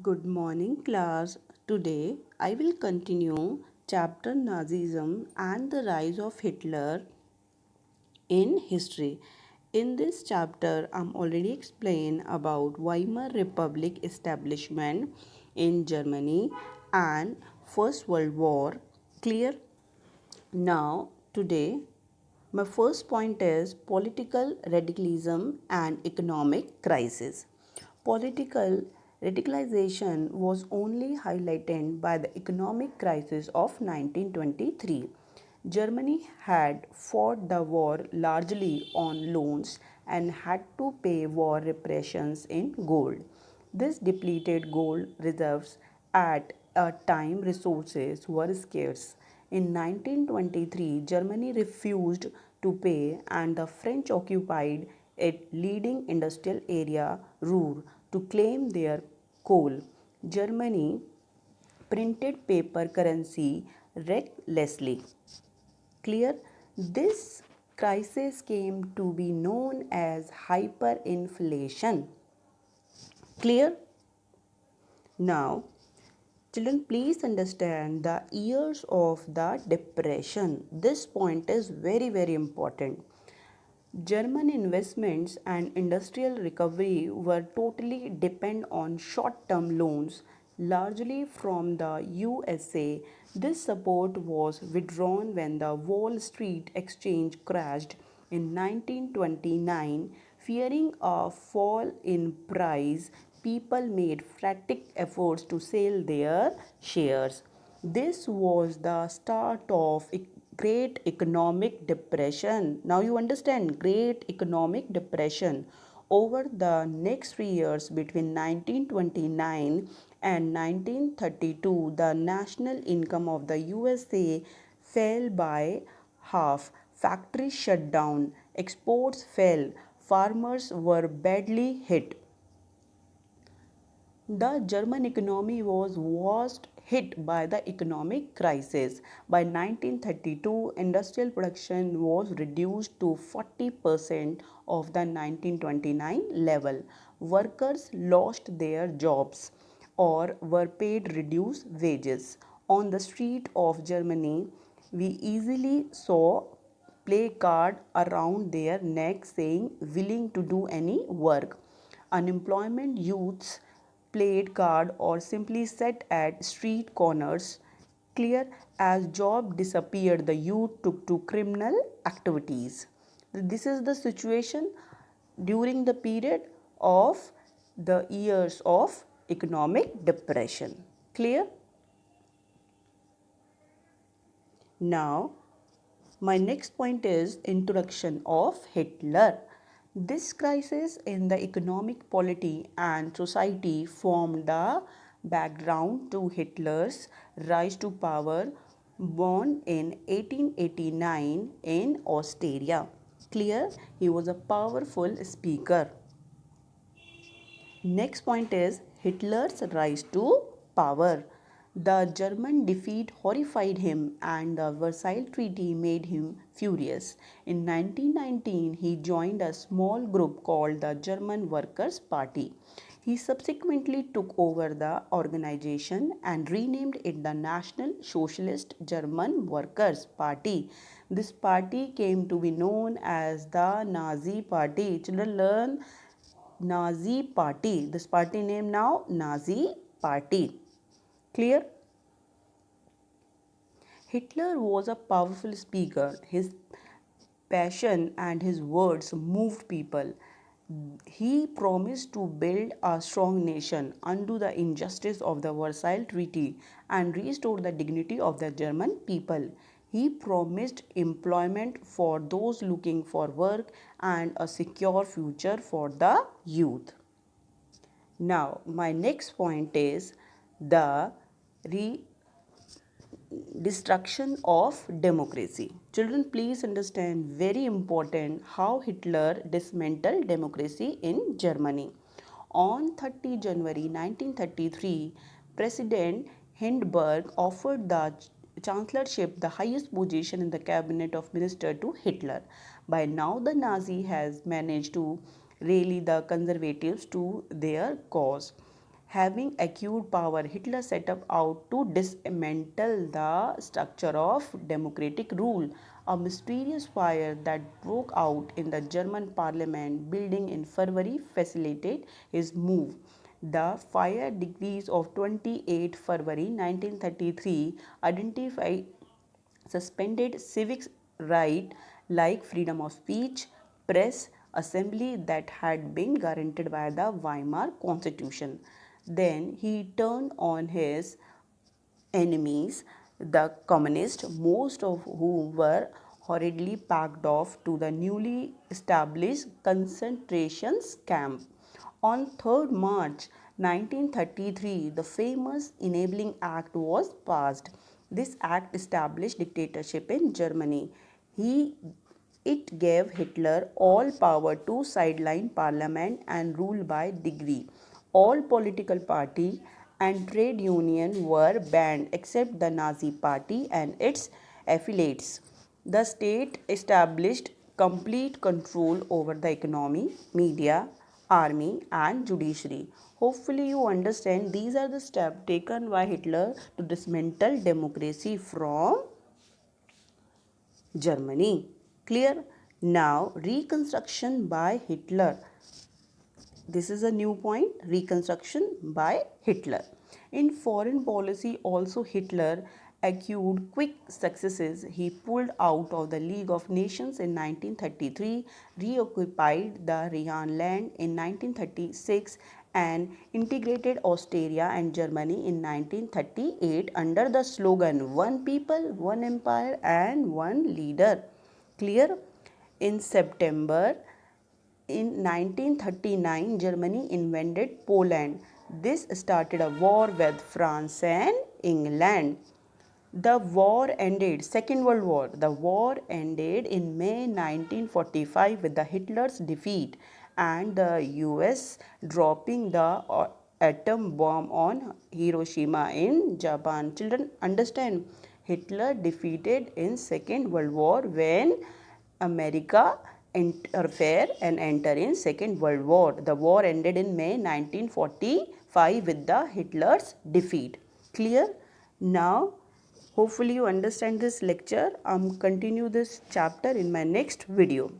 Good morning, class. Today I will continue chapter Nazism and the rise of Hitler in history. In this chapter, I'm already explained about Weimar Republic establishment in Germany and First World War. Clear? Now, today, my first point is political radicalism and economic crisis. Political radicalization was only highlighted by the economic crisis of 1923. Germany had fought the war largely on loans and had to pay war reparations in gold. This depleted gold reserves at a time resources were scarce. In 1923, Germany refused to pay and the French occupied its leading industrial area, Ruhr, to claim their coal. Germany printed paper currency recklessly. Clear? This crisis came to be known as hyperinflation. Clear? Now, children, please understand the years of the depression. This point is very important. German investments and industrial recovery were totally depend on short-term loans, largely from the USA. This support was withdrawn when the Wall Street Exchange crashed in 1929. Fearing a fall in price, people made frantic efforts to sell their shares. This was the start of a great economic depression. Now you understand great economic depression. Over the next 3 years between 1929 and 1932, the national income of the USA fell by half. Factories shut down, exports fell, farmers were badly hit. The German economy was worst hit by the economic crisis. By 1932, industrial production was reduced to 40% of the 1929 level. Workers lost their jobs or were paid reduced wages. On the street of Germany, we easily saw placard around their neck saying willing to do any work. Unemployment youths played card or simply sat at street corners. Clear? As job disappeared, the youth took to criminal activities. This is the situation during the period of the years of economic depression. Clear? Now, my next point is introduction of Hitler. This crisis in the economic polity and society formed the background to Hitler's rise to power, born in 1889 in Austria. Clear? He was a powerful speaker. Next point is Hitler's rise to power. The German defeat horrified him and the Versailles Treaty made him furious. In 1919, he joined a small group called the German Workers' Party. He subsequently took over the organization and renamed it the National Socialist German Workers' Party. This party came to be known as the Nazi Party. Children, learn Nazi Party. This party name now Nazi Party. Clear? Hitler was a powerful speaker. His passion and his words moved people. He promised to build a strong nation, undo the injustice of the Versailles Treaty, and restore the dignity of the German people. He promised employment for those looking for work and a secure future for the youth. Now, my next point is the destruction of democracy. Children, please understand very important how Hitler dismantled democracy in Germany. On 30 January 1933, President Hindenburg offered the chancellorship, the highest position in the cabinet of minister, to Hitler. By now, the Nazi has managed to rally the conservatives to their cause. Having acute power, Hitler set up out to dismantle the structure of democratic rule. A mysterious fire that broke out in the German parliament building in February facilitated his move. The fire decrees of 28 February 1933 identify suspended civic rights like freedom of speech, press, assembly that had been guaranteed by the Weimar Constitution. Then he turned on his enemies, the communists, most of whom were hurriedly packed off to the newly established concentration camp. On 3rd March 1933, the famous Enabling Act was passed. This act established dictatorship in Germany. It gave Hitler all power to sideline parliament and rule by decree. All political party and trade union were banned except the Nazi party and its affiliates. The state established complete control over the economy, media, army and judiciary. Hopefully you understand these are the steps taken by Hitler to dismantle democracy from Germany. Clear? Now, reconstruction by Hitler. This is a new point, reconstruction by Hitler. In foreign policy, also Hitler achieved quick successes. He pulled out of the League of Nations in 1933, reoccupied the Rhineland in 1936, and integrated Austria and Germany in 1938 under the slogan One People, One Empire, and One Leader. Clear? In September in 1939, Germany invaded Poland. This started a war with France and England. The war ended, Second World War. The war ended in May 1945 with the Hitler's defeat and the US dropping the atom bomb on Hiroshima in Japan. Children, understand, Hitler defeated in Second World War when America interfere and enter in Second World War. The war ended in May 1945 with the Hitler's defeat. Clear? Now, hopefully you understand this lecture. Continue this chapter in my next video.